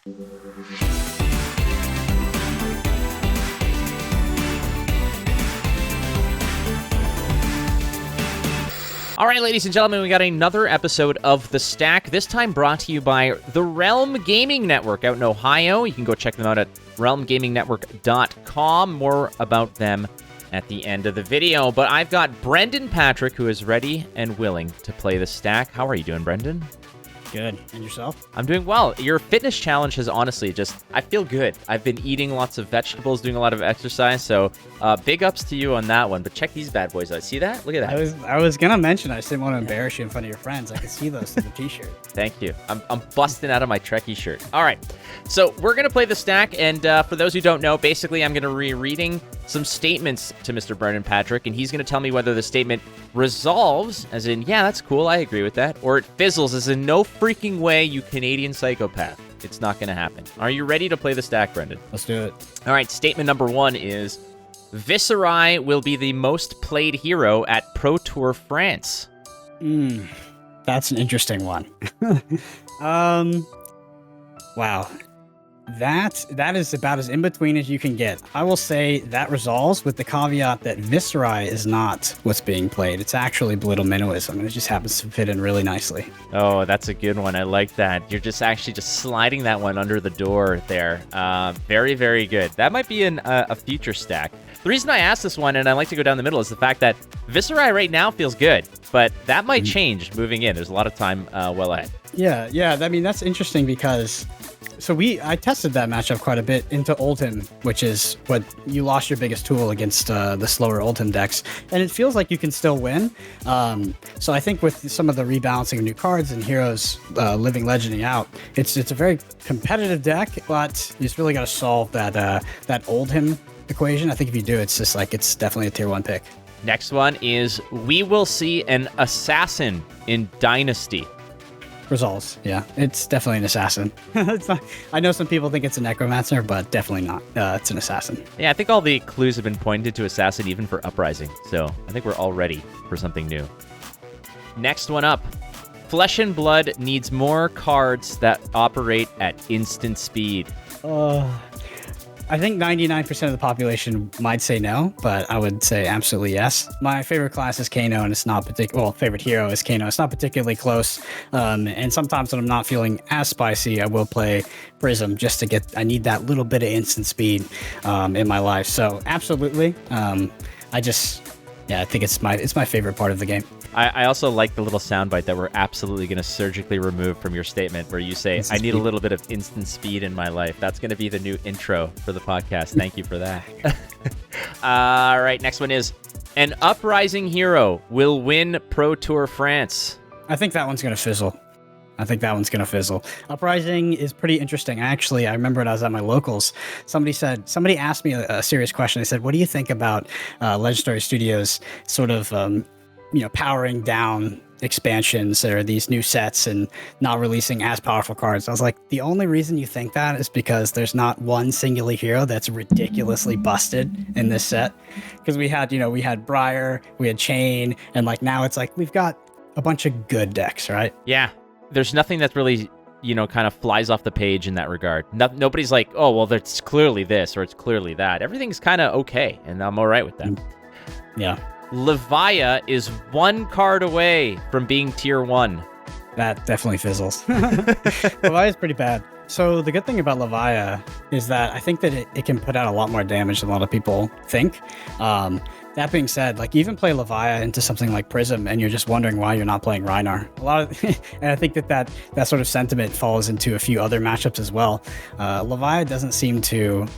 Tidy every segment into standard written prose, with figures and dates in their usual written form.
All right, ladies and gentlemen, we got another episode of The Stack, this time brought to you by the Realm Gaming Network out in Ohio. You can go check them out at realmgamingnetwork.com. More about them at the end of the video. But I've got Brendan Patrick, who is ready and willing to play The Stack. How are you doing, Brendan? Good. And yourself? I'm doing well. Your fitness challenge has honestly I feel good. I've been eating lots of vegetables, doing a lot of exercise, so big ups to you on that one. But check these bad boys out. See that? Look at that. I was going to mention, I just didn't want to embarrass you in front of your friends. I could see those in the t-shirt. Thank you. I'm busting out of my Trekkie shirt. All right. So we're going to play The Stack, and for those who don't know, basically I'm going to be reading some statements to Mr. Brendan Patrick, and he's going to tell me whether the statement resolves, as in, yeah, that's cool, I agree with that, or it fizzles, as in, no freaking way, you Canadian psychopath. It's not going to happen. Are you ready to play The Stack, Brendan? Let's do it. All right, statement number one is, Viserai will be the most played hero at Pro Tour France. That's an interesting one. Wow. That is about as in between as you can get. I will say that resolves with the caveat that Viserai is not what's being played. It's actually Belittle Minnowism, and it just happens to fit in really nicely. Oh, that's a good one. I like that. You're just sliding that one under the door there. Very, very good. That might be a future stack. The reason I asked this one, and I like to go down the middle, is the fact that Viserai right now feels good, but that might change moving in. There's a lot of time well ahead. Yeah. I mean, that's interesting because... So I tested that matchup quite a bit into Oldhim, which is what you lost your biggest tool against the slower Oldhim decks, and it feels like you can still win. So I think with some of the rebalancing of new cards and heroes living legending out, it's a very competitive deck, but you just really got to solve that Oldhim equation. I think if you do, it's just like it's definitely a tier 1 pick. Next one is we will see an assassin in Dynasty. Resolves, yeah. It's definitely an assassin. It's not, I know some people think it's a necromancer, but definitely not. It's an assassin. Yeah, I think all the clues have been pointed to assassin even for Uprising, so I think we're all ready for something new. Next one up. Flesh and Blood needs more cards that operate at instant speed. I think 99% of the population might say no, but I would say absolutely yes. My favorite class is Kano, and it's not favorite hero is Kano. It's not particularly close. And sometimes when I'm not feeling as spicy, I will play Prism just to I need that little bit of instant speed in my life. So absolutely. I think it's my favorite part of the game. I also like the little soundbite that we're absolutely going to surgically remove from your statement where you say, I need a little bit of instant speed in my life. That's going to be the new intro for the podcast. Thank you for that. All right, next one is, an Uprising hero will win Pro Tour France. I think that one's going to fizzle. Uprising is pretty interesting. I remember when I was at my locals, somebody asked me a serious question. They said, what do you think about Legendary Studios sort of... powering down expansions or these new sets and not releasing as powerful cards. I was like, the only reason you think that is because there's not one singular hero that's ridiculously busted in this set. Because we had Briar, we had Chain, and now it's like we've got a bunch of good decks, right? Yeah. There's nothing that's really, kind of flies off the page in that regard. Nobody's like, oh, well, it's clearly this or it's clearly that. Everything's kind of okay, and I'm all right with that. Yeah. Levia is one card away from being tier 1. That definitely fizzles. Levia is pretty bad. So the good thing about Levia is that I think that it can put out a lot more damage than a lot of people think. That being said, even play Levia into something like Prism and you're just wondering why you're not playing Rhinar. And I think that sort of sentiment falls into a few other matchups as well. Levia doesn't seem to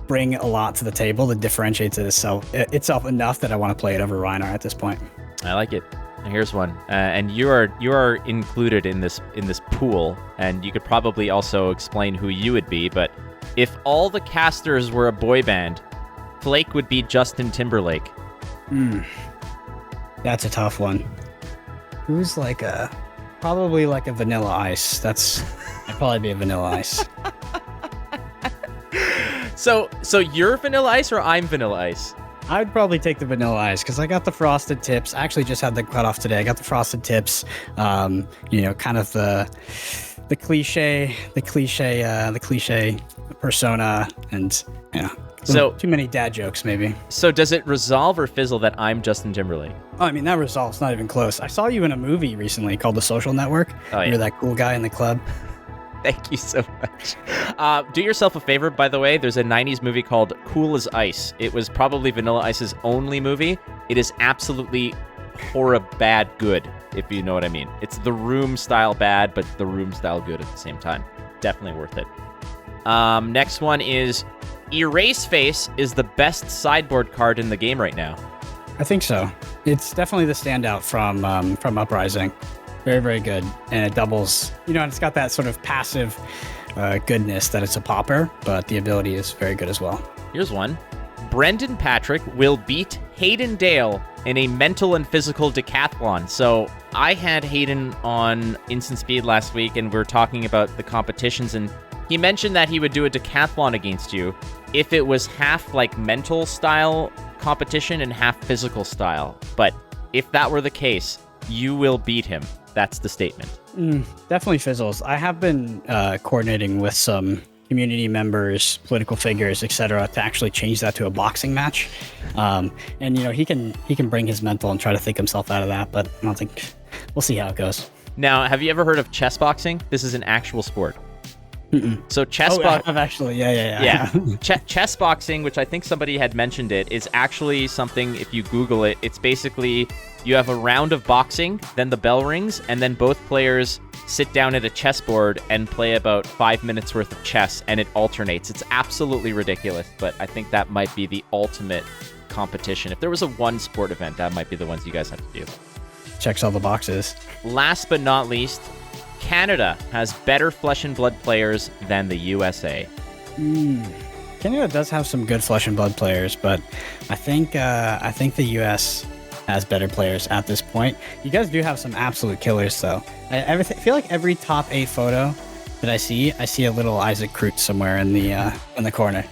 bring a lot to the table that differentiates itself enough that I want to play it over Rhinar at this point. I like it. Here's one, and you are included in this pool, and you could probably also explain who you would be. But if all the casters were a boy band, Flake would be Justin Timberlake. That's a tough one. Who's probably a Vanilla Ice? I'd probably be a Vanilla Ice. So you're Vanilla Ice or I'm Vanilla Ice? I'd probably take the Vanilla Ice because I got the frosted tips. I actually just had the cutoff today. I got the frosted tips. Kind of cliche persona, and So too many dad jokes maybe. So does it resolve or fizzle that I'm Justin Timberlake? Oh, I mean, that resolves, not even close. I saw you in a movie recently called The Social Network. Oh, yeah. You're that cool guy in the club. Thank you so much. Do yourself a favor, by the way. There's a 90s movie called Cool as Ice. It was probably Vanilla Ice's only movie. It is absolutely bad good, if you know what I mean. It's The Room style bad, but The Room style good at the same time. Definitely worth it. Next one is Erase Face is the best sideboard card in the game right now. I think so. It's definitely the standout from Uprising. Very, very good. And it doubles, and it's got that sort of passive goodness that it's a popper, but the ability is very good as well. Here's one. Brendan Patrick will beat Hayden Dale in a mental and physical decathlon. So I had Hayden on Instant Speed last week, and we were talking about the competitions, and he mentioned that he would do a decathlon against you if it was half like mental style competition and half physical style. But if that were the case, you will beat him. That's the statement. Definitely fizzles. I have been coordinating with some community members, political figures, etc., to actually change that to a boxing match. And he can bring his mental and try to think himself out of that, but I don't think we'll see how it goes. Now, have you ever heard of chess boxing? This is an actual sport. So chess I've actually, yeah. Chess boxing, which I think somebody had mentioned it, is actually something, if you Google it, it's basically you have a round of boxing, then the bell rings, and then both players sit down at a chessboard and play about 5 minutes worth of chess, and it alternates. It's absolutely ridiculous, but I think that might be the ultimate competition. If there was a one sport event, that might be the ones you guys have to do. Checks all the boxes. Last but not least, Canada has better Flesh and Blood players than the USA. Canada does have some good Flesh and Blood players, but I think the US has better players at this point. You guys do have some absolute killers, though. I feel like every top 8 photo that I see a little Isaac Crute somewhere in the corner.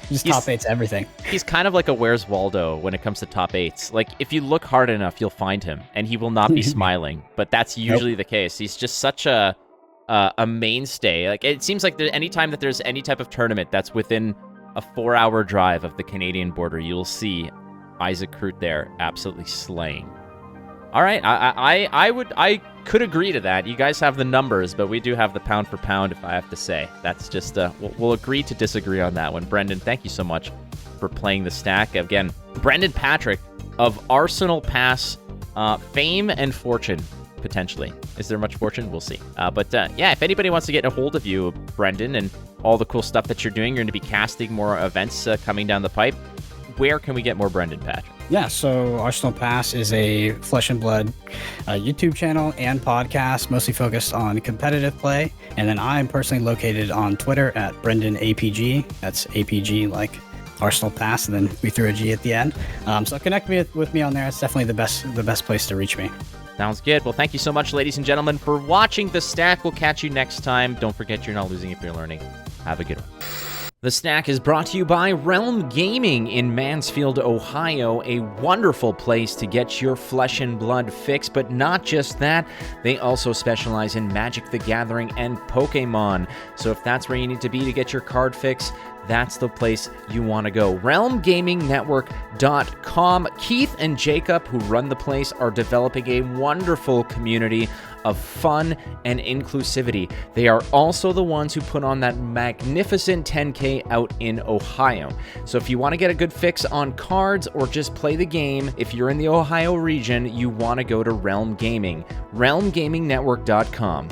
Just top 8's everything. He's kind of like a Where's Waldo when it comes to top 8s. Like, if you look hard enough, you'll find him, and he will not be smiling. But that's usually the case. He's just such a mainstay. Like, it seems like anytime that there's any type of tournament that's within a 4-hour drive of the Canadian border, you'll see Isaac Crute there absolutely slaying. All right, I could agree to that. You guys have the numbers, but we do have the pound for pound, if I have to say. That's just, we'll agree to disagree on that one. Brendan, thank you so much for playing the stack. Again, Brendan Patrick of Arsenal Pass fame and fortune, potentially. Is there much fortune? We'll see. Yeah, if anybody wants to get a hold of you, Brendan, and all the cool stuff that you're doing, you're going to be casting more events coming down the pipe. Where can we get more Brendan Patrick? Yeah, so Arsenal Pass is a Flesh and Blood YouTube channel and podcast, mostly focused on competitive play. And then I'm personally located on Twitter at BrendanAPG. That's APG like Arsenal Pass, and then we threw a G at the end. So connect with me on there. It's definitely the best place to reach me. Sounds good. Well, thank you so much, ladies and gentlemen, for watching The Stack. We'll catch you next time. Don't forget, you're not losing if you're learning. Have a good one. The Stack is brought to you by Realm Gaming in Mansfield, Ohio, a wonderful place to get your Flesh and Blood fix, but not just that, they also specialize in Magic the Gathering and Pokemon. So if that's where you need to be to get your card fix, that's the place you want to go. RealmGamingNetwork.com. Keith and Jacob, who run the place, are developing a wonderful community of fun and inclusivity. They are also the ones who put on that magnificent 10K out in Ohio. So if you want to get a good fix on cards or just play the game, if you're in the Ohio region, you want to go to Realm Gaming. RealmGamingNetwork.com.